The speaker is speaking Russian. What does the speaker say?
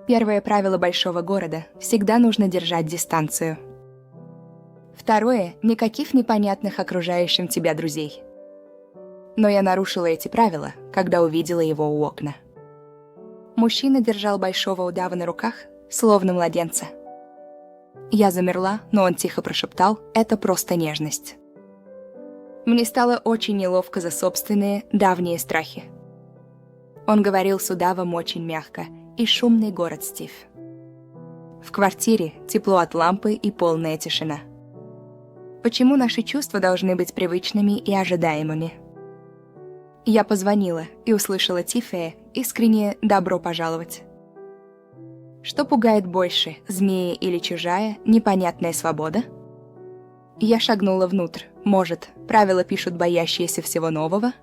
Первое правило большого города – всегда нужно держать дистанцию. Второе – никаких непонятных окружающим тебя друзей. Но я нарушила эти правила, когда увидела его у окна. Мужчина держал большого удава на руках, словно младенца. Я замерла, но он тихо прошептал: «Это просто нежность». Мне стало очень неловко за собственные давние страхи. Он говорил с удавом очень мягко, и шумный город Стив. В квартире тепло от лампы и полная тишина. Почему наши чувства должны быть привычными и ожидаемыми? Я позвонила и услышала тихое, искреннее «добро пожаловать». Что пугает больше, змея или чужая, непонятная свобода? Я шагнула внутрь. Может, правила пишут боящиеся всего нового?